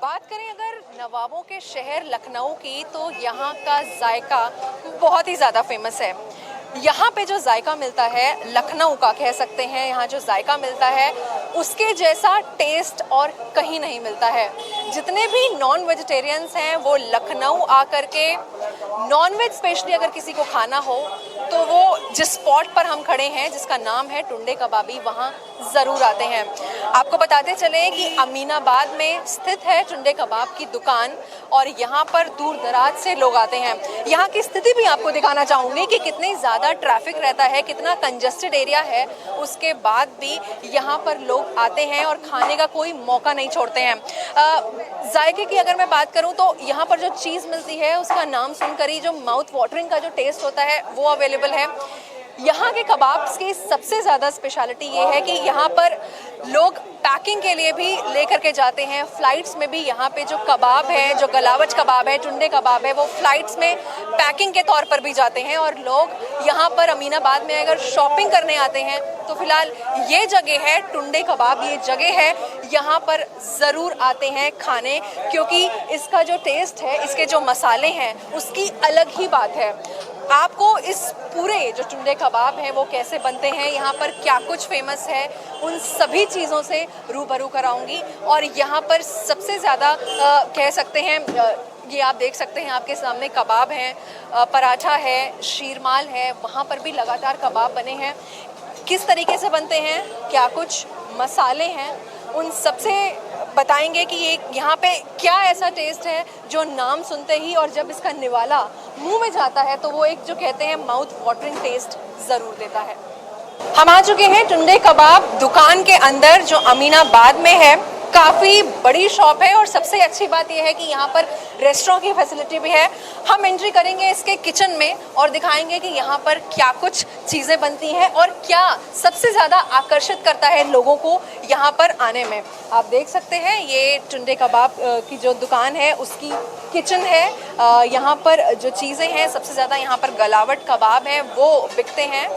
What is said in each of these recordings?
बात करें अगर नवाबों के शहर लखनऊ की तो यहाँ का जायका बहुत ही ज़्यादा फेमस है। यहाँ पे जो जायका मिलता है लखनऊ का कह सकते हैं, यहाँ जो जायका मिलता है उसके जैसा टेस्ट और कहीं नहीं मिलता है। जितने भी नॉन वेजिटेरियंस हैं वो लखनऊ आकर के नॉन वेज स्पेशली अगर किसी को खाना हो तो वो जिस स्पॉट पर हम खड़े हैं जिसका नाम है टुंडे कबाबी, वहाँ ज़रूर आते हैं। आपको बताते चले कि अमीनाबाद में स्थित है टुंडे कबाब की दुकान और यहाँ पर दूर दराज से लोग आते हैं। यहाँ की स्थिति भी आपको दिखाना चाहूँगी कि कितनी ज़्यादा ट्रैफिक रहता है, कितना कंजस्टेड एरिया है, उसके बाद भी यहाँ पर लोग आते हैं और खाने का कोई मौका नहीं छोड़ते हैं। जायके की अगर मैं बात करूँ तो यहाँ पर जो चीज़ मिलती है उसका नाम सुनकर ही जो माउथ वाटरिंग का जो टेस्ट होता है वो अवेलेबल है। यहाँ के कबाब्स की सबसे ज़्यादा स्पेशलिटी ये है कि यहाँ पर लोग पैकिंग के लिए भी लेकर के जाते हैं। फ़्लाइट्स में भी यहाँ पे जो कबाब है, जो गलावच कबाब है, टुंडे कबाब है, वो फ़्लाइट्स में पैकिंग के तौर पर भी जाते हैं। और लोग यहाँ पर अमीनाबाद में अगर शॉपिंग करने आते हैं तो फिलहाल ये जगह है टुंडे कबाब, ये जगह है, यहाँ पर ज़रूर आते हैं खाने, क्योंकि इसका जो टेस्ट है, इसके जो मसाले हैं उसकी अलग ही बात है। आपको इस पूरे जो टुंडे कबाब हैं वो कैसे बनते हैं, यहाँ पर क्या कुछ फेमस है, उन सभी चीज़ों से रूबरू कराऊंगी। और यहाँ पर सबसे ज़्यादा कह सकते हैं, ये आप देख सकते हैं आपके सामने कबाब हैं, पराठा है, शीरमाल है, वहाँ पर भी लगातार कबाब बने हैं। किस तरीके से बनते हैं, क्या कुछ मसाले हैं, उन सबसे बताएंगे कि ये यहाँ पे क्या ऐसा टेस्ट है जो नाम सुनते ही और जब इसका निवाला मुंह में जाता है तो वो एक जो कहते हैं माउथ वाटरिंग टेस्ट ज़रूर देता है। हम आ चुके हैं टुंडे कबाब दुकान के अंदर जो अमीनाबाद में है। काफ़ी बड़ी शॉप है और सबसे अच्छी बात यह है कि यहाँ पर रेस्टोरेंट की फैसिलिटी भी है। हम एंट्री करेंगे इसके किचन में और दिखाएंगे कि यहाँ पर क्या कुछ चीज़ें बनती हैं और क्या सबसे ज़्यादा आकर्षित करता है लोगों को यहाँ पर आने में। आप देख सकते हैं ये टुंडे कबाब की जो दुकान है उसकी किचन है। यहाँ पर जो चीज़ें हैं सबसे ज़्यादा यहाँ पर गलावट कबाब है वो बिकते हैं।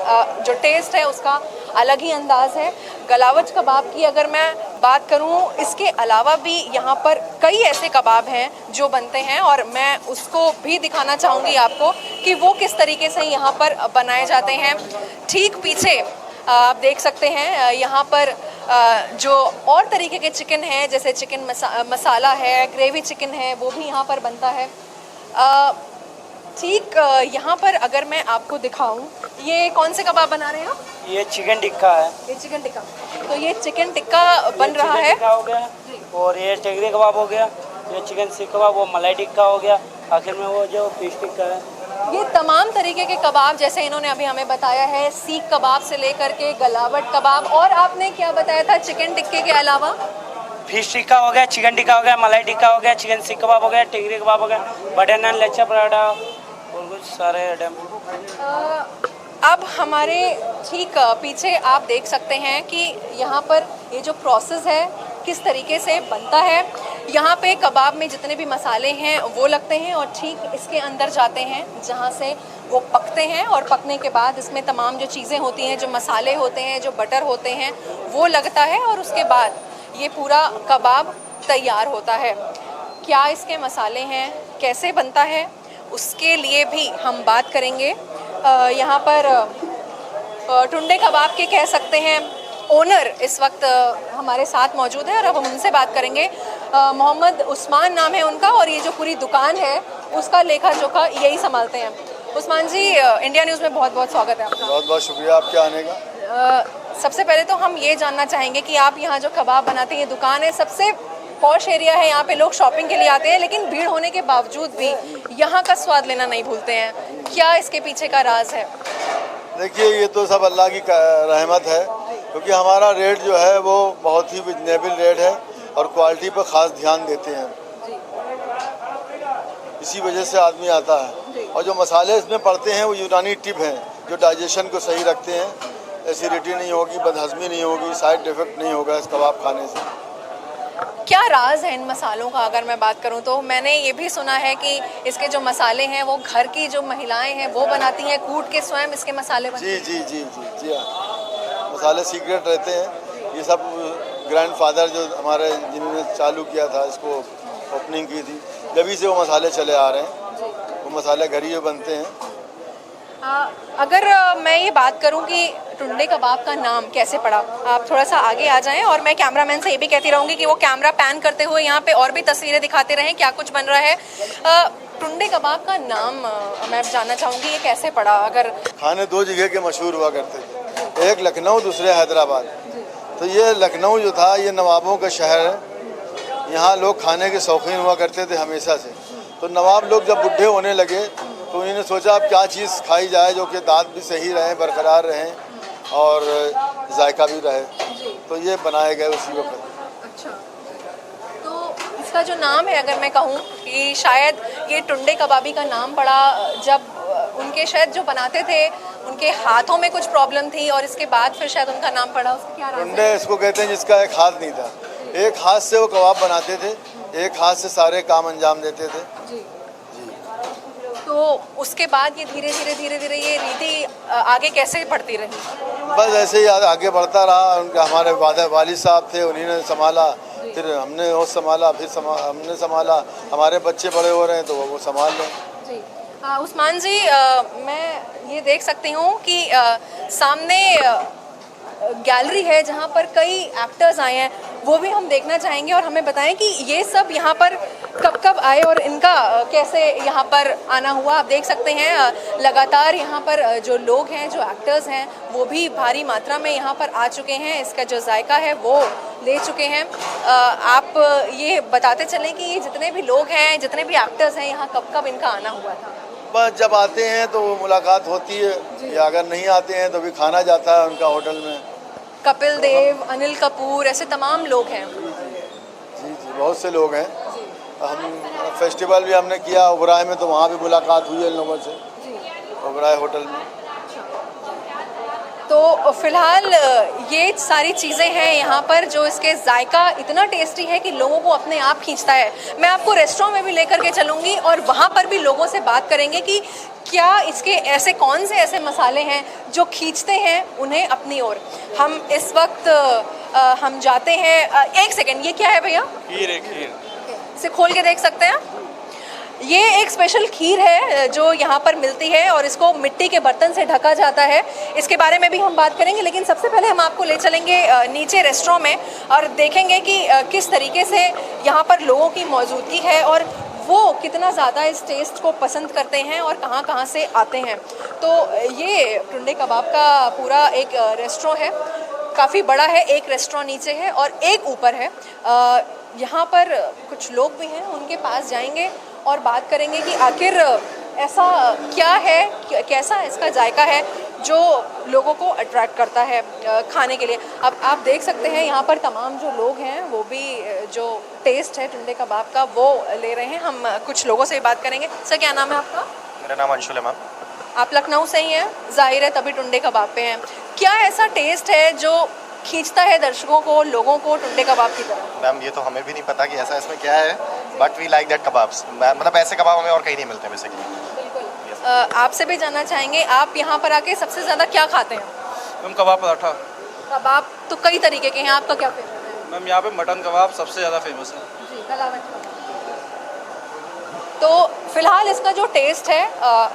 जो टेस्ट है उसका अलग ही अंदाज़ है। गलावट कबाब की अगर मैं बात करूँ, इसके अलावा भी यहाँ पर कई ऐसे कबाब हैं जो बनते हैं और मैं उसको भी दिखाना चाहूँगी आपको कि वो किस तरीके से यहाँ पर बनाए जाते हैं। ठीक पीछे आप देख सकते हैं यहाँ पर जो और तरीके के चिकन है, जैसे चिकन मसाला है, ग्रेवी चिकन है, वो भी यहाँ पर बनता है। ठीक यहाँ पर अगर मैं आपको दिखाऊं, ये कौन से कबाब बना रहे हैं आप? ये चिकन टिक्का है। ये चिकन टिक्का, तो ये चिकन टिक्का बन रहा है। हो गया और ये टेगरी कबाब हो गया, ये चिकन सीख कबाब, वो मलाई टिक्का हो गया, आखिर में वो जो फिश टिक्का है। ये तमाम तरीके के कबाब जैसे इन्होंने अभी हमें बताया है, सीख कबाब से लेकर के गलावट कबाब, और आपने क्या बताया था चिकन टिक्के के अलावा? फिश टिक्का हो गया, चिकन टिक्का हो गया, मलाई टिक्का हो गया, चिकन सीख कबाब हो गया, टिगरी कबाब हो गया, बटर नान, लच्छा पराठा और कुछ सारे आइटम। अब हमारे ठीक पीछे आप देख सकते हैं कि यहाँ पर ये जो प्रोसेस है किस तरीके से बनता है। यहाँ पे कबाब में जितने भी मसाले हैं वो लगते हैं और ठीक इसके अंदर जाते हैं जहाँ से वो पकते हैं, और पकने के बाद इसमें तमाम जो चीज़ें होती हैं, जो मसाले होते हैं, जो बटर होते हैं, वो लगता है और उसके बाद ये पूरा कबाब तैयार होता है। क्या इसके मसाले हैं, कैसे बनता है, उसके लिए भी हम बात करेंगे। यहाँ पर टुंडे कबाब के कह सकते हैं ओनर इस वक्त हमारे साथ मौजूद है और अब हम उनसे बात करेंगे। मोहम्मद उस्मान नाम है उनका और ये जो पूरी दुकान है उसका लेखा जोखा यही संभालते हैं। उस्मान जी, इंडिया न्यूज़ में बहुत बहुत स्वागत है आपका। बहुत बहुत शुक्रिया आपके आने का। सबसे पहले तो हम ये जानना चाहेंगे कि आप यहाँ जो कबाब बनाते हैं, ये दुकान है, सबसे पॉश एरिया है, यहाँ पे लोग शॉपिंग के लिए आते हैं, लेकिन भीड़ होने के बावजूद भी यहाँ का स्वाद लेना नहीं भूलते हैं। क्या इसके पीछे का राज है? देखिए, ये तो सब अल्लाह की रहमत है, क्योंकि हमारा रेट जो है वो बहुत ही रिजनेबल रेट है और क्वालिटी पर ख़ास ध्यान देते हैं। इसी वजह से आदमी आता है। और जो मसाले इसमें पड़ते हैं वो यूनानी टिप हैं जो डाइजेशन को सही रखते हैं। एसिडिटी नहीं होगी, बदहज़मी नहीं होगी, साइड इफ़ेक्ट नहीं होगा इस कबाब खाने से। क्या राज है इन मसालों का? अगर मैं बात करूं तो मैंने ये भी सुना है कि इसके जो मसाले हैं वो घर की जो महिलाएं हैं वो बनाती हैं, कूट के स्वयं इसके मसाले बनते हैं। जी जी जी जी जी हाँ, मसाले सीक्रेट रहते हैं। ये सब ग्रैंडफादर जो हमारे जिन्होंने चालू किया था इसको ओपनिंग की थी, जब से वो मसाले चले आ रहे हैं। वो मसाले घर ही बनते हैं। अगर मैं ये बात करूं कि टुंडे कबाब का नाम कैसे पड़ा, आप थोड़ा सा आगे आ जाएं और मैं कैमरामैन से ये भी कहती रहूँगी कि वो कैमरा पैन करते हुए यहाँ पे और भी तस्वीरें दिखाते रहें क्या कुछ बन रहा है। टुंडे कबाब का नाम मैं जानना चाहूँगी ये कैसे पड़ा। अगर खाने दो जगह के मशहूर हुआ करते थे, एक लखनऊ, दूसरे हैदराबाद। तो ये लखनऊ जो था ये नवाबों का शहर है, यहाँ लोग खाने के शौकीन हुआ करते थे हमेशा से। तो नवाब लोग जब बुढ़े होने लगे तो उन्होंने सोचा अब क्या चीज़ खाई जाए जो कि दांत भी सही रहें, बरकरार रहें और जायका भी रहे, तो ये बनाए गए उसी वक्त। अच्छा, तो इसका जो नाम है अगर मैं कहूँ कि शायद ये टुंडे कबाबी का नाम पड़ा जब उनके शायद जो बनाते थे उनके हाथों में कुछ प्रॉब्लम थी और इसके बाद फिर शायद उनका नाम पड़ा। उसका क्या राज है? टुंडे इसको कहते हैं जिसका एक हाथ नहीं था। एक हाथ से वो कबाब बनाते थे, एक हाथ से सारे काम अंजाम देते थे। जी। तो उसके बाद ये धीरे धीरे ये रीति आगे कैसे बढ़ती रही? बस ऐसे ही आगे बढ़ता रहा। उनके हमारे वालिद साहब थे, उन्हीं ने संभाला, फिर हमने वो संभाला, फिर हमने संभाला, हमारे बच्चे बड़े हो रहे हैं तो वो संभाल लें। जी उस्मान जी, मैं ये देख सकती हूँ कि सामने गैलरी है जहाँ पर कई एक्टर्स आए हैं, वो भी हम देखना चाहेंगे और हमें बताएं कि ये सब यहाँ पर कब कब आए और इनका कैसे यहाँ पर आना हुआ। आप देख सकते हैं लगातार यहाँ पर जो लोग हैं, जो एक्टर्स हैं, वो भी भारी मात्रा में यहाँ पर आ चुके हैं, इसका जो जायका है वो ले चुके हैं। आप ये बताते चलें कि ये जितने भी लोग हैं, जितने भी एक्टर्स हैं, यहाँ कब कब इनका आना हुआ था? बस जब आते हैं तो मुलाकात होती है, या अगर नहीं आते हैं तो भी खाना जाता है उनका होटल में। कपिल देव, अनिल कपूर, ऐसे तमाम लोग हैं। जी बहुत से लोग हैं। हम फेस्टिवल भी हमने किया ओबराय में, तो वहाँ भी मुलाकात हुई है इन लोगों से, ओबराय होटल में। तो फिलहाल ये सारी चीज़ें हैं यहाँ पर जो इसके जायका इतना टेस्टी है कि लोगों को अपने आप खींचता है। मैं आपको रेस्टोरेंट में भी लेकर के चलूँगी और वहाँ पर भी लोगों से बात करेंगे कि क्या इसके ऐसे कौन से ऐसे मसाले हैं जो खींचते हैं उन्हें अपनी ओर। हम इस वक्त हम जाते हैं। एक सेकेंड, ये क्या है भैया? खीर है, खीर। इसे खोल के देख सकते हैं। ये एक स्पेशल खीर है जो यहाँ पर मिलती है और इसको मिट्टी के बर्तन से ढका जाता है। इसके बारे में भी हम बात करेंगे, लेकिन सबसे पहले हम आपको ले चलेंगे नीचे रेस्टोरेंट में और देखेंगे कि किस तरीके से यहाँ पर लोगों की मौजूदगी है और वो कितना ज़्यादा इस टेस्ट को पसंद करते हैं और कहाँ कहाँ से आते हैं। तो ये टुंडे कबाब का पूरा एक रेस्टोरेंट है, काफ़ी बड़ा है। एक रेस्टोरेंट नीचे है और एक ऊपर है। यहाँ पर कुछ लोग भी हैं, उनके पास जाएंगे और बात करेंगे कि आखिर ऐसा क्या है, कैसा इसका जायका है जो लोगों को अट्रैक्ट करता है खाने के लिए। अब आप देख सकते हैं यहाँ पर तमाम जो लोग हैं वो भी जो टेस्ट है टुंडे कबाब का वो ले रहे हैं। हम कुछ लोगों से बात करेंगे। सर, क्या नाम है आपका? मेरा नाम अंशुल है मैम। आप लखनऊ से ही हैं, जाहिर है तभी टुंडे कबाब पे हैं। क्या ऐसा टेस्ट है जो खींचता है दर्शकों को, लोगों को टुंडे कबाब की तरफ? मैम ये तो हमें भी नहीं पता कि ऐसा इसमें क्या है, but we like that kebabs. मतलब ऐसे कबाब हमें और कहीं नहीं मिलते बेसिकली। आपसे भी जानना चाहेंगे, आप यहाँ पर आके सबसे ज़्यादा क्या खाते हैं? मैम कबाब पराठा। कबाब तो कई तरीके के हैं, आपका क्या फेवरेट है? मैम यहाँ पे मटन कबाब सबसे ज़्यादा फेमस है। जी, तो फिलहाल इसका जो टेस्ट है,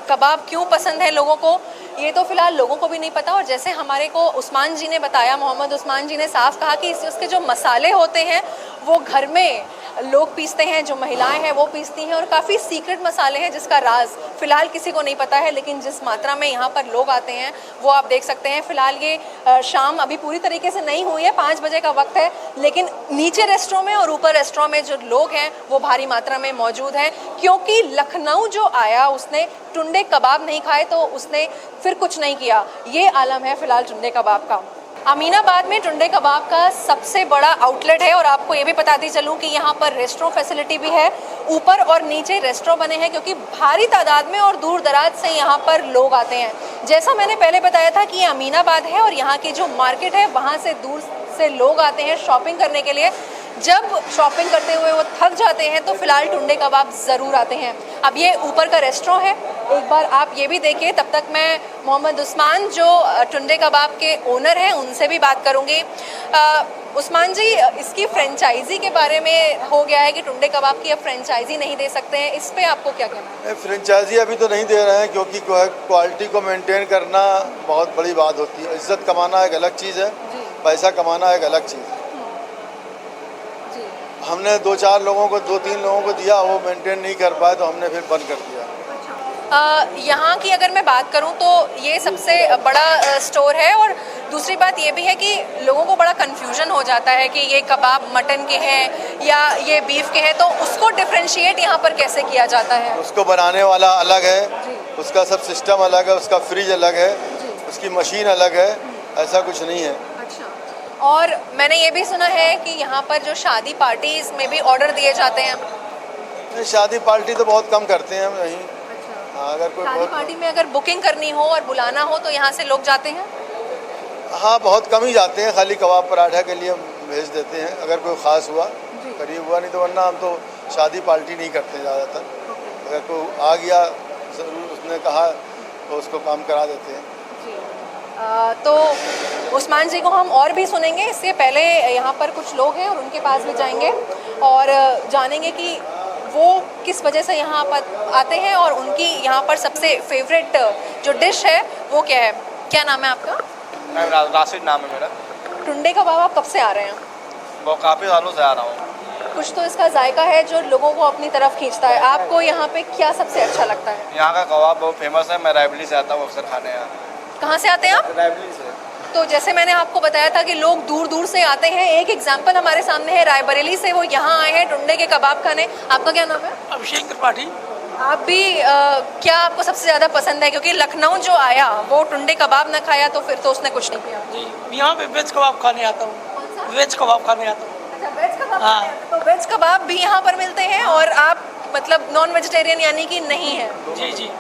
कबाब क्यों पसंद है लोगों को, ये तो फिलहाल लोगों को भी नहीं पता। और जैसे हमारे को उस्मान जी ने बताया, मोहम्मद उस्मान जी ने साफ कहा कि इसके जो मसाले होते हैं वो घर में लोग पीसते हैं, जो महिलाएं हैं वो पीसती हैं और काफ़ी सीक्रेट मसाले हैं जिसका राज फ़िलहाल किसी को नहीं पता है। लेकिन जिस मात्रा में यहाँ पर लोग आते हैं वो आप देख सकते हैं। फ़िलहाल ये शाम अभी पूरी तरीके से नहीं हुई है, 5 बजे का वक्त है, लेकिन नीचे रेस्टोरेंट में और ऊपर रेस्टोरेंट में जो लोग हैं वो भारी मात्रा में मौजूद हैं, क्योंकि लखनऊ जो आया उसने टुंडे कबाब नहीं खाए तो उसने फिर कुछ नहीं किया। ये आलम है फ़िलहाल टुंडे कबाब का। अमीनाबाद में टुंडे कबाब का सबसे बड़ा आउटलेट है और आपको ये भी बताती चलूँ कि यहाँ पर रेस्टोरेंट फैसिलिटी भी है, ऊपर और नीचे रेस्टोरेंट बने हैं, क्योंकि भारी तादाद में और दूर दराज से यहाँ पर लोग आते हैं। जैसा मैंने पहले बताया था कि ये अमीनाबाद है और यहाँ की जो मार्केट है वहाँ से दूर से लोग आते हैं शॉपिंग करने के लिए। जब शॉपिंग करते हुए वो थक जाते आते हैं तो फिलहाल टुंडे कबाब ज़रूर आते हैं। अब ये ऊपर का रेस्टोरेंट है, एक बार आप ये भी देखिए। तब तक मैं मोहम्मद उस्मान जो टुंडे कबाब के ओनर हैं उनसे भी बात करूँगी। उस्मान जी, इसकी फ्रेंचाइजी के बारे में हो गया है कि टुंडे कबाब की अब फ्रेंचाइजी नहीं दे सकते हैं, इस पे आपको क्या कहना है? फ्रेंचाइजी अभी तो नहीं दे रहे हैं क्योंकि क्वालिटी को मेंटेन करना बहुत बड़ी बात होती है। इज्जत कमाना एक अलग चीज़ है, पैसा कमाना एक अलग चीज़ है। हमने 2-4 लोगों को 2-3 लोगों को दिया, वो मेंटेन नहीं कर पाए तो हमने फिर बंद कर दिया। यहाँ की अगर मैं बात करूँ तो ये सबसे बड़ा स्टोर है, और दूसरी बात ये भी है कि लोगों को बड़ा कन्फ्यूजन हो जाता है कि ये कबाब मटन के हैं या ये बीफ के हैं, तो उसको डिफ्रेंशिएट यहाँ पर कैसे किया जाता है? उसको बनाने वाला अलग है, उसका सब सिस्टम अलग है, उसका फ्रिज अलग है, उसकी मशीन अलग है, ऐसा कुछ नहीं है। अच्छा। और मैंने ये भी सुना है कि यहाँ पर जो शादी पार्टीज में भी ऑर्डर दिए जाते हैं। शादी पार्टी तो बहुत कम करते हैं हम यहीं। अगर कोई शादी पार्टी में अगर बुकिंग करनी हो और बुलाना हो तो यहाँ से लोग जाते हैं? हाँ, बहुत कम ही जाते हैं। खाली कबाब पराठा के लिए हम भेज देते हैं अगर कोई ख़ास हुआ, करीब हुआ, नहीं तो वरना हम तो शादी पार्टी नहीं करते ज़्यादातर। अगर कोई आ गया ज़रूर उसने कहा तो उसको काम करा देते हैं। तो उस्मान जी को हम और भी सुनेंगे, इससे पहले यहाँ पर कुछ लोग हैं और उनके पास भी जाएंगे और जानेंगे कि वो किस वजह से यहाँ पर आते हैं और उनकी यहाँ पर सबसे फेवरेट जो डिश है वो क्या है। क्या नाम है आपका? राशिद नाम है मेरा। टुंडे कबाब आप कब से आ रहे हैं? वो काफ़ी सालों से आ रहा हूँ। कुछ तो इसका जायका है जो लोगों को अपनी तरफ खींचता है। आपको यहाँ पे क्या सबसे अच्छा लगता है? यहाँ का कबाब बहुत फेमस है। मैं रायबरेली से आता हूँ अक्सर खाने यहाँ। कहाँ से आते हैं आप? रायबरेली से। तो जैसे मैंने आपको बताया था कि लोग दूर दूर से आते हैं, एक एग्जाम्पल हमारे सामने है रायबरेली से, वो यहाँ आए हैं टुंडे के कबाब खाने। आपका क्या नाम है? अभिषेक त्रिपाठी। आप भी क्या आपको सबसे ज़्यादा पसंद है? क्योंकि लखनऊ जो आया वो टुंडे कबाब ना खाया तो फिर तो उसने कुछ नहीं किया। जी, यहाँ पे वेज कबाब खाने आता हूँ। वेज कबाब खाने आता हूँ। अच्छा, वेज कबाब। हाँ। तो वेज कबाब भी यहाँ पर मिलते हैं और आप मतलब नॉन वेजिटेरियन यानी कि नहीं है? जी जी।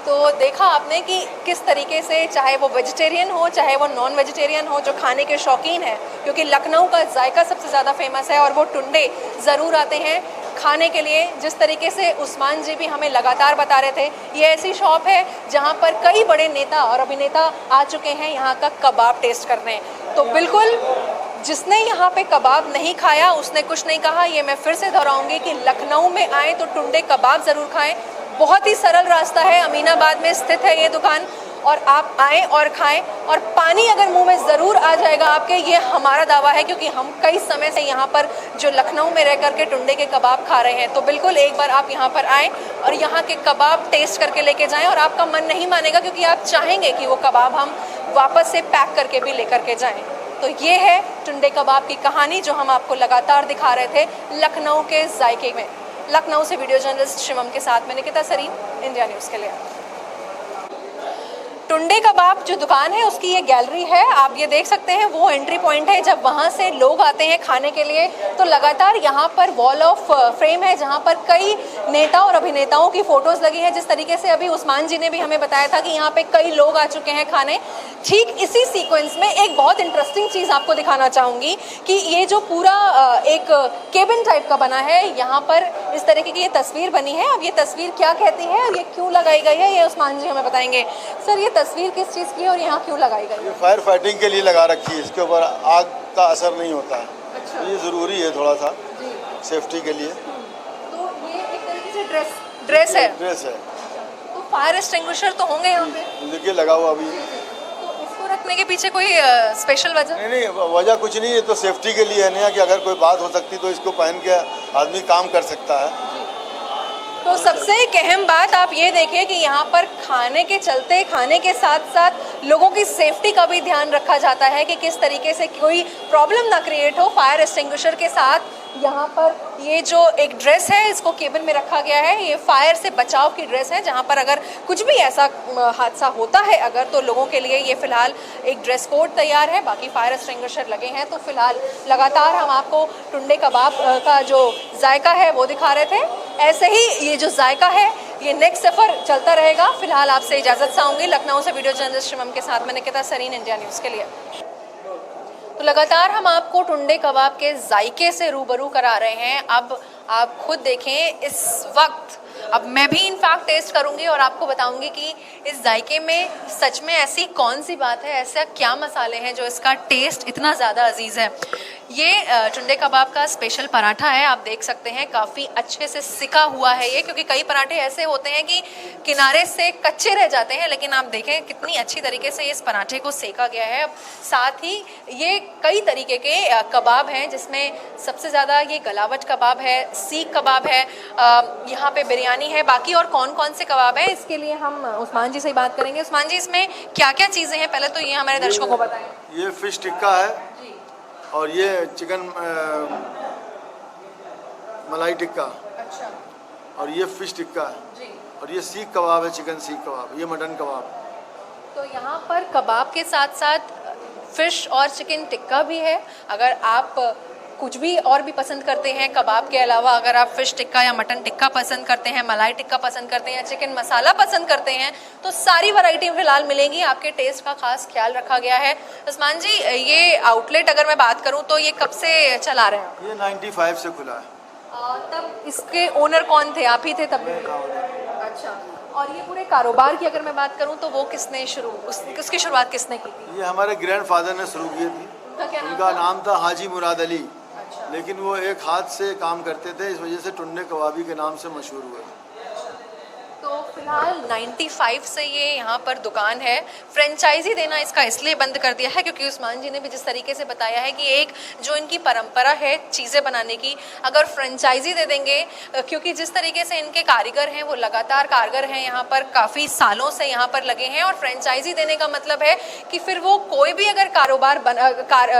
तो देखा आपने कि किस तरीके से चाहे वो वेजिटेरियन हो चाहे वो नॉन वेजिटेरियन हो, जो खाने के शौकीन है, क्योंकि लखनऊ का जायका सबसे ज़्यादा फेमस है और वो टुंडे ज़रूर आते हैं खाने के लिए। जिस तरीके से उस्मान जी भी हमें लगातार बता रहे थे, ये ऐसी शॉप है जहाँ पर कई बड़े नेता और अभिनेता आ चुके हैं यहाँ का कबाब टेस्ट करने। तो बिल्कुल जिसने यहाँ पे कबाब नहीं खाया उसने कुछ नहीं कहा। ये मैं फिर से दोहराऊंगी कि लखनऊ में आए तो टुंडे कबाब ज़रूर खाएं। बहुत ही सरल रास्ता है, अमीनाबाद में स्थित है ये दुकान, और आप आएँ और खाएं और पानी अगर मुंह में ज़रूर आ जाएगा आपके, ये हमारा दावा है क्योंकि हम कई समय से यहाँ पर जो लखनऊ में रह कर के टुंडे के कबाब खा रहे हैं। तो बिल्कुल एक बार आप यहाँ पर आएँ और यहाँ के कबाब टेस्ट करके लेके जाएं और आपका मन नहीं मानेगा, क्योंकि आप चाहेंगे कि वो कबाब हम वापस से पैक करके भी लेकर के जाएँ। तो ये है टुंडे कबाब की कहानी जो हम आपको लगातार दिखा रहे थे लखनऊ के जायके में। लखनऊ से वीडियो जर्नलिस्ट शिवम के साथ में निकिता सरीन, इंडिया न्यूज़ के लिए। टुंडे कबाब जो दुकान है उसकी ये गैलरी है, आप ये देख सकते हैं, वो एंट्री पॉइंट है। जब वहाँ से लोग आते हैं खाने के लिए तो लगातार यहाँ पर वॉल ऑफ फ्रेम है जहाँ पर कई नेता और अभिनेताओं की फ़ोटोज़ लगी हैं। जिस तरीके से अभी उस्मान जी ने भी हमें बताया था कि यहाँ पे कई लोग आ चुके हैं खाने। ठीक इसी सीक्वेंस में एक बहुत इंटरेस्टिंग चीज़ आपको दिखाना चाहूँगी कि ये जो पूरा एक केबिन टाइप का बना है, यहाँ पर इस तरीके की ये तस्वीर बनी है। अब ये तस्वीर क्या कहती है और ये क्यों लगाई गई है, ये उस्मान जी हमें बताएंगे। सर, ये तस्वीर किस चीज़ की है और यहाँ क्यों लगाई गई? ये फायर फाइटिंग के लिए लगा रखी है, इसके ऊपर आग का असर नहीं होता है। अच्छा। ये ज़रूरी है थोड़ा सा सेफ्टी के लिए। तो ये एक तरीके से ड्रेस है। ड्रेस है। तो फायर एक्सटिंग्विशर तो होंगे यहाँ पे? देखिए लगा हुआ अभी। तो इसको रखने के पीछे कोई स्पेशल वजह? नहीं, वजह कुछ नहीं है, तो सेफ्टी के लिए है ना, कि अगर कोई बात हो सकती तो इसको पहन के आदमी काम कर सकता है। तो सबसे एक अहम बात आप ये देखिए कि यहाँ पर खाने के चलते, खाने के साथ साथ लोगों की सेफ्टी का भी ध्यान रखा जाता है कि किस तरीके से कोई प्रॉब्लम ना क्रिएट हो। फायर एक्सटिंग्विशर के साथ यहाँ पर ये जो एक ड्रेस है इसको केबिन में रखा गया है। ये फायर से बचाव की ड्रेस है, जहाँ पर अगर कुछ भी ऐसा हादसा होता है अगर, तो लोगों के लिए ये फ़िलहाल एक ड्रेस कोड तैयार है। बाकी फायर एक्सटिंग्विशर लगे हैं। तो फिलहाल लगातार हम आपको टुंडे कबाब का जो जायका है वो दिखा रहे थे। ऐसे ही ये जो जायका है ये नेक्स्ट सफ़र चलता रहेगा। फिलहाल आपसे इजाज़त चाहूँगी। लखनऊ से वीडियो जर्नलिस्ट शिवम के साथ मैं निकिता सरीन, इंडिया न्यूज़ के लिए। तो लगातार हम आपको टुंडे कबाब के जायके से रूबरू करा रहे हैं। अब आप खुद देखें इस वक्त, अब मैं भी इनफैक्ट टेस्ट करूंगी और आपको बताऊंगी कि इस जायके में सच में ऐसी कौन सी बात है, ऐसा क्या मसाले हैं जो इसका टेस्ट इतना ज़्यादा अजीज़ है। ये टुंडे कबाब का स्पेशल पराठा है, आप देख सकते हैं काफ़ी अच्छे से सिका हुआ है ये, क्योंकि कई पराठे ऐसे होते हैं कि किनारे से कच्चे रह जाते हैं, लेकिन आप देखें कितनी अच्छी तरीके से इस पराठे को सेका गया है। साथ ही ये कई तरीके के कबाब हैं, जिसमें सबसे ज़्यादा ये गलावट कबाब है, सीख कबाब है, यहाँ पे बिरयानी है। बाकी और कौन कौन से कबाब हैं इसके लिए हम उस्मान जी से बात करेंगे। उस्मान जी, इसमें क्या क्या चीज़ें हैं, पहले तो ये हमारे दर्शकों को बताएं। ये फिश टिक्का है और ये चिकन मलाई टिक्का, अच्छा, और ये फिश टिक्का है, और ये सीख कबाब है, चिकन सीख कबाब, ये मटन कबाब। तो यहाँ पर कबाब के साथ साथ फिश और चिकन टिक्का भी है। अगर आप कुछ भी और भी पसंद करते हैं कबाब के अलावा, अगर आप फिश टिक्का या मटन टिक्का पसंद करते हैं, मलाई टिक्का पसंद करते हैं या चिकन मसाला पसंद करते हैं, तो सारी वैरायटी फिलहाल मिलेंगी। आपके टेस्ट का खास ख्याल रखा गया है। उस्मान जी, ये आउटलेट अगर मैं बात करूं तो ये कब से चला रहे हैं? ये 95 से खुला है। तब इसके ओनर कौन थे? आप ही थे तब? अच्छा, और ये पूरे कारोबार की अगर मैं बात करूं तो वो किसने उसकी शुरुआत किसने की थी? ये हमारे ग्रैंडफादर ने शुरू की थी। उनका नाम था हाजी मुराद अली, लेकिन वो एक हाथ से काम करते थे, इस वजह से टुंडे कबाबी के नाम से मशहूर हुए। तो फिलहाल 95 से ये यहाँ पर दुकान है। फ्रेंचाइजी देना इसका इसलिए बंद कर दिया है क्योंकि उस्मान जी ने भी जिस तरीके से बताया है कि एक जो इनकी परंपरा है चीज़ें बनाने की, अगर फ्रेंचाइजी दे देंगे, क्योंकि जिस तरीके से इनके कारीगर हैं वो लगातार कारगर हैं, यहाँ पर काफ़ी सालों से यहाँ पर लगे हैं, और फ्रेंचाइजी देने का मतलब है कि फिर वो कोई भी अगर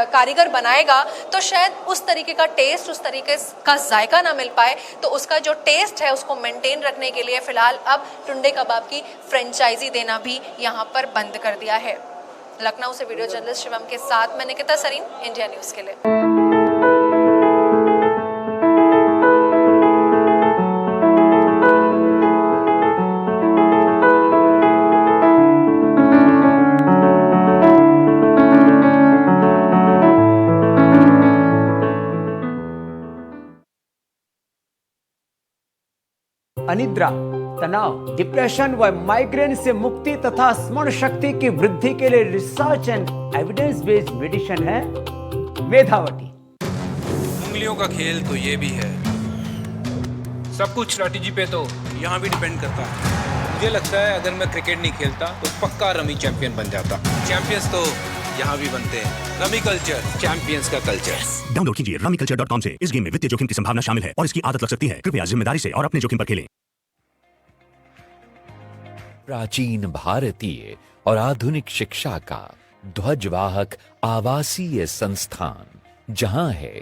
कारीगर बनाएगा तो शायद उस तरीके का टेस्ट, उस तरीके का जायका ना मिल पाए। तो उसका जो टेस्ट है उसको मेंटेन रखने के लिए फिलहाल अब टुंडे कबाब की फ्रेंचाइजी देना भी यहाँ पर बंद कर दिया है। लखनऊ से वीडियो जर्नलिस्ट शिवम के साथ मैं निकिता सरीन, इंडिया न्यूज़ के लिए। अनिद्रा, तनाव, डिप्रेशन व माइग्रेन से मुक्ति तथा स्मरण शक्ति की वृद्धि के लिए research and evidence based medicine है मेधावटी। उंगलियों का खेल तो ये भी है, सब कुछ स्ट्रैटेजी पे तो यहाँ भी डिपेंड करता है। मुझे लगता है अगर मैं क्रिकेट नहीं खेलता तो पक्का रमी चैंपियन बन जाता। चैंपियंस तो यहाँ भी बनते हैं। रमी कल्चर, चैंपियंस का कल्चर। डाउनलोड कीजिए rummyculture.com से। इस गेम में वित्तीय जोखिम की संभावना शामिल है और इसकी आदत लग सकती है। कृपया जिम्मेदारी से और अपने जोखिम पर खेलें। प्राचीन भारतीय और आधुनिक शिक्षा का ध्वजवाहक आवासीय संस्थान जहां है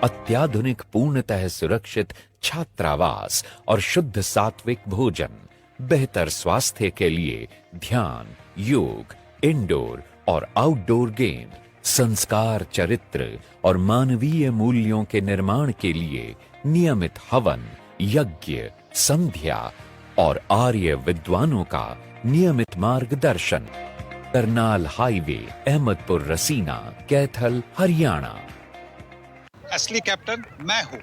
अत्याधुनिक पूर्णतः सुरक्षित छात्रावास और शुद्ध सात्विक भोजन, बेहतर स्वास्थ्य के लिए ध्यान, योग, इंडोर और आउटडोर गेम, संस्कार, चरित्र और मानवीय मूल्यों के निर्माण के लिए नियमित हवन, यज्ञ, संध्या और आर्य विद्वानों का नियमित मार्गदर्शन। करनाल हाईवे, अहमदपुर रसीना, कैथल, हरियाणा। असली कैप्टन मैं हूँ।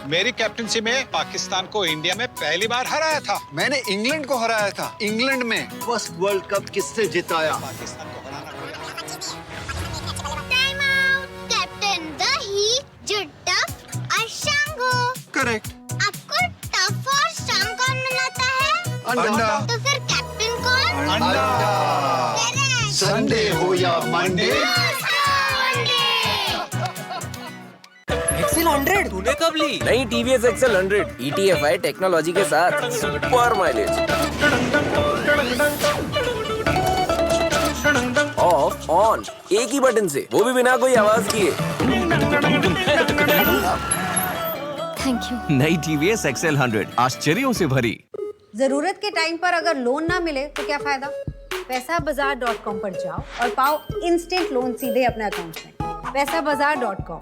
मेरी कैप्टनसी में पाकिस्तान को इंडिया में पहली बार हराया था। मैंने इंग्लैंड को हराया था। इंग्लैंड में फर्स्ट वर्ल्ड कप किससे जिताया? पाकिस्तान को हराना। Time out. कैप्टन दही, जुट्टा और शंगो। करेक्ट। आपको टफ और स्ट्रांग कौन बनाता है? अंडा। तो फिर कैप्टन कौन? अंडा। संडे हो या मंडे, एक्सेल 100 तूने कब ली? नई टीवीएस एक्सेल 100 ETFI टेक्नोलॉजी के साथ सुपर माइलेज, ऑफ ऑन एक ही बटन से, वो भी बिना कोई आवाज किए। Thank you. नई टीवीएस एक्सेल 100 आश्चर्यों से भरी। जरूरत के टाइम पर अगर लोन ना मिले तो क्या फायदा? पैसाबाजार.com पर जाओ और पाओ इंस्टेंट लोन सीधे अपने अकाउंट में। पैसाबाजार.com।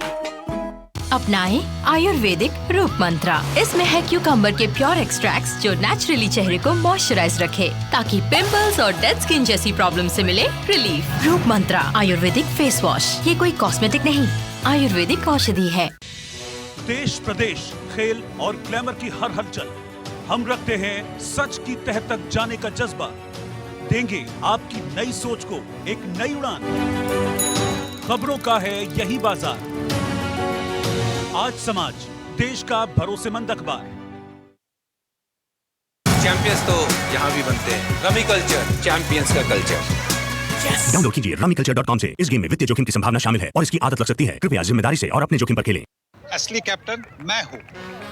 अपनाएं आयुर्वेदिक रूप मंत्रा। इसमें है क्यूकम्बर के प्योर एक्सट्रैक्ट्स जो नेचुरली चेहरे को मॉइस्चराइज रखे ताकि पिंपल्स और डेड स्किन जैसी प्रॉब्लम से मिले रिलीफ। रूप मंत्रा आयुर्वेदिक फेस वॉश, ये कोई कॉस्मेटिक नहीं, आयुर्वेदिक औषधि है। देश प्रदेश खेल और ग्लैमर की हर हलचल, हम रखते हैं सच की तह तक जाने का जज्बा। देंगे आपकी नई सोच को एक नई उड़ान। खबरों का है यही बाजार। आज समाज, देश का भरोसेमंद अखबार। चैंपियंस तो यहाँ भी बनते हैं। रमी कल्चर, चैंपियंस का कल्चर। डाउनलोड कीजिए rummyculture.com से। इस गेम में वित्तीय जोखिम की संभावना शामिल है और इसकी आदत लग सकती है। कृपया जिम्मेदारी से और अपने जोखिम पर खेलें। असली कैप्टन मैं हूँ।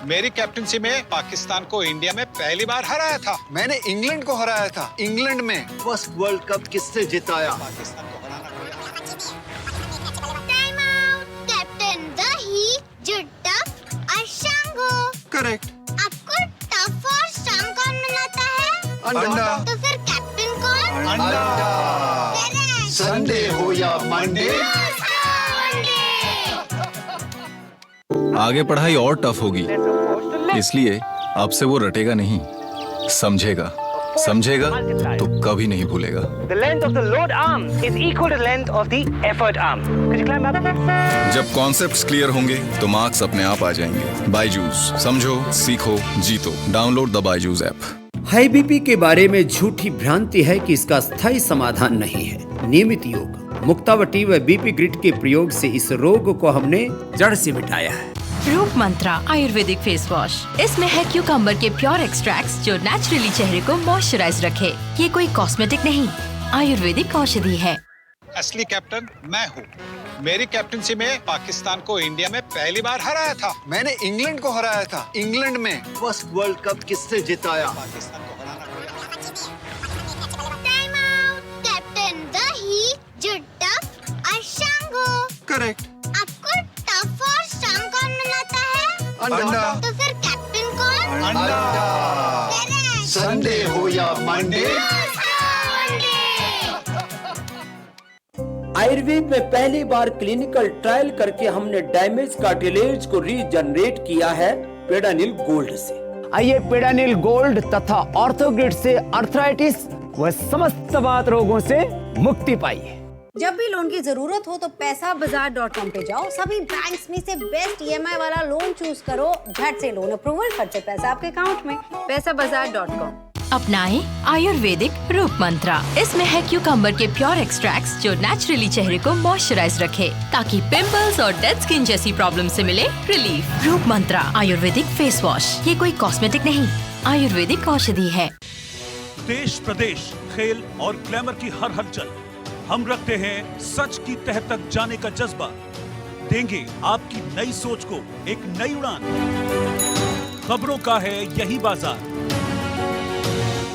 मेरी कैप्टनसी में पाकिस्तान को इंडिया में पहली बार हराया था। मैंने इंग्लैंड को हराया था। इंग्लैंड में फर्स्ट वर्ल्ड कप किससे जिताया? पाकिस्तान को हराना टाइम आउट। कैप्टन दही, जुट्टप और शंगो। करेक्ट। आपको टफ और स्ट्रॉन्ग कौन बनाता है? अंडा। तो फिर कैप्टन कौन? अंडा। करेक्ट। संडे हो या मंडे, आगे पढ़ाई और टफ होगी, इसलिए अब से वो रटेगा नहीं, समझेगा। समझेगा तो कभी नहीं भूलेगा। The length of the load arm is equal to the length of the effort arm. Could you climb up? जब कॉन्सेप्ट्स क्लियर होंगे तो मार्क्स अपने आप आ जाएंगे। बायजूस, समझो, सीखो, जीतो। Download the Byju's app. High BP के बारे में झूठी भ्रांति है कि इसका स्थायी समाधान नहीं है। नियमित योग, मुक्तावटी व बीपी ग्रिड के प्रयोग से इस रोग को हमने जड़ से मिटाया है। रूप मंत्रा आयुर्वेदिक फेस वॉश, इसमें है क्यूकम्बर के प्योर एक्सट्रैक्ट्स जो नेचुरली चेहरे को मॉइस्चराइज रखे। ये कोई कॉस्मेटिक नहीं, आयुर्वेदिक औषधि है। असली कैप्टन मैं हूँ। मेरी कैप्टनसी में पाकिस्तान को इंडिया में पहली बार हराया था। मैंने इंग्लैंड को हराया था। इंग्लैंड में फर्स्ट वर्ल्ड कप किससे जिताया? पाकिस्तान को हराना टाइम आउट। कैप्टन दही, जुट्टप और शंगो। करेक्ट। आपको टफ और स्ट्रॉन्ग कौन बनाता है? अंडा। तो फिर कैप्टन कौन? अंडा। करेक्ट। संडे हो या मंडे, आयुर्वेद में पहली बार क्लिनिकल ट्रायल करके हमने डैमेज कार्टिलेज को रीजनरेट किया है पेडानिल गोल्ड से। आइए पेडानिल गोल्ड तथा ऑर्थोग्रिड से अर्थराइटिस व समस्त वात रोगों से मुक्ति पाइए। जब भी लोन की जरूरत हो तो पैसाबाजार.com पे जाओ। सभी बैंक्स में से बेस्ट ईएमआई वाला लोन चूज करो। झट से लोन अप्रूवल, फट से पैसा आपके अकाउंट में। पैसाबाजार.com। अपनाएं आयुर्वेदिक रूप मंत्रा। इसमें है क्यूकम्बर के प्योर एक्सट्रैक्ट्स जो नेचुरली चेहरे को मॉइस्चराइज रखे ताकि पिंपल्स और डेड स्किन जैसी प्रॉब्लम से मिले रिलीफ। रूप मंत्रा आयुर्वेदिक फेस वॉश, ये कोई कॉस्मेटिक नहीं, आयुर्वेदिक औषधि है। देश प्रदेश खेल और ग्लैमर की हर हलचल, हम रखते हैं सच की तह तक जाने का जज्बा। देंगे आपकी नई सोच को एक नई उड़ान। खबरों का है यही बाजार।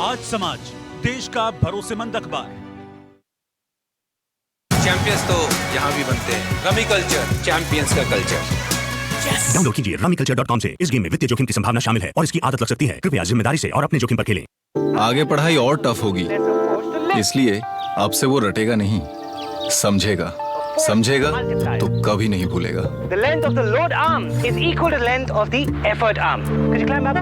आज समाज, देश का भरोसेमंद अखबार। चैंपियंस तो यहाँ भी बनते हैं। रमी कल्चर, चैंपियंस का कल्चर। डाउनलोड कीजिए rummyculture.com से। इस गेम में वित्तीय जोखिम की संभावना शामिल है और इसकी आदत लग सकती है। कृपया जिम्मेदारी से और अपने जोखिम पर खेलें। आगे पढ़ाई और टफ होगी, इसलिए अब से वो रटेगा नहीं, समझेगा। समझेगा तो कभी नहीं भूलेगा। The length of the load arm is equal to the length of the effort arm. Could you climb up?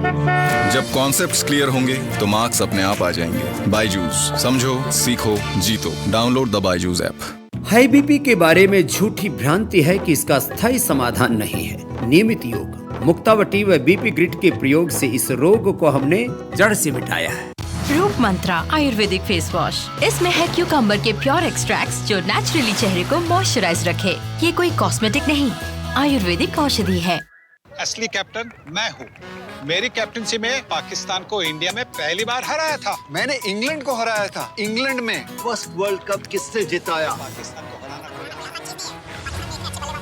जब कॉन्सेप्ट्स क्लियर होंगे तो मार्क्स अपने आप आ जाएंगे। बायजूस, समझो, सीखो, जीतो। Download the Byju's app. High BP के बारे में झूठी भ्रांति है कि इसका स्थायी समाधान नहीं है। नियमित योग, मुक्तावटी व बीपी ग्रिड के प्रयोग से इस रोग को हमने जड़ से मिटाया है। रूप मंत्रा आयुर्वेदिक फेस वॉश, इसमें है क्यूकम्बर के प्योर एक्सट्रैक्ट्स जो नेचुरली चेहरे को मॉइस्चराइज रखे। ये कोई कॉस्मेटिक नहीं, आयुर्वेदिक औषधि है। असली कैप्टन मैं हूँ। मेरी कैप्टनसी में पाकिस्तान को इंडिया में पहली बार हराया था। मैंने इंग्लैंड को हराया था। इंग्लैंड में फर्स्ट वर्ल्ड कप किससे जिताया? पाकिस्तान को हराना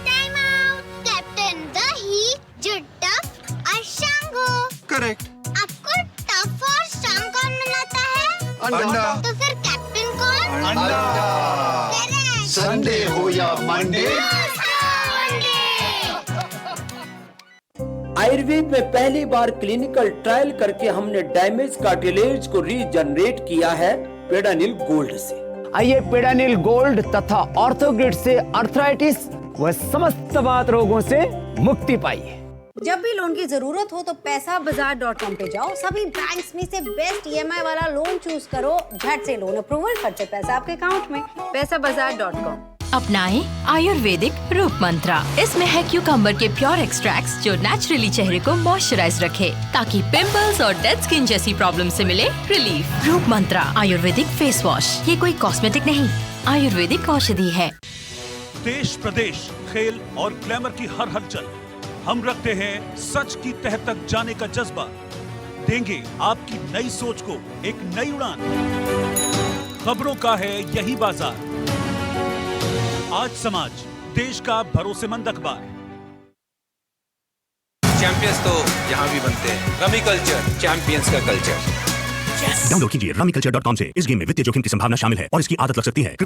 टाइम आउट। कैप्टन दही, जुट्टप और शंगो। करेक्ट। आपको टफ और स्ट्रॉन्ग कौन बनाता है? अंडा। तो फिर कैप्टन कौन? अंडा। करेक्ट। संडे हो या मंडे, आयुर्वेद में पहली बार क्लिनिकल ट्रायल करके हमने डैमेज कार्टिलेज को रीजनरेट किया है पेडानिल गोल्ड से। आइए पेडानिल गोल्ड तथा ऑर्थोग्रिड से अर्थराइटिस व समस्त वात रोगों से मुक्ति पाइए। जब भी लोन की जरूरत हो तो पैसाबाजार.com पे जाओ, सभी बैंक्स में से बेस्ट ईएमआई वाला लोन चूज करो, झट से लोन अप्रूवल, फट से पैसा आपके अकाउंट में। पैसाबाजार.com। अपनाएं आयुर्वेदिक रूप मंत्रा। इसमें है क्यूकम्बर के प्योर एक्सट्रैक्ट्स जो नेचुरली चेहरे को मॉइस्चराइज रखे ताकि पिंपल्स और डेड स्किन जैसी प्रॉब्लम से मिले रिलीफ। रूप मंत्रा आयुर्वेदिक फेस वॉश, ये कोई कॉस्मेटिक नहीं, आयुर्वेदिक औषधि है। देश प्रदेश, खेल और ग्लैमर की हर हलचल, हम रखते हैं सच की तह तक जाने का जज्बा। देंगे आपकी नई सोच को एक नई उड़ान। खबरों का है यही बाजार। आज समाज, देश का भरोसेमंद अखबार। चैंपियंस तो यहाँ भी बनते हैं। रमी कल्चर, चैंपियंस का कल्चर। डाउनलोड कीजिए rumyculture.com से। इस गेम में वित्तीय जोखिम की संभावना शामिल है और इसकी आदत लग सकती है।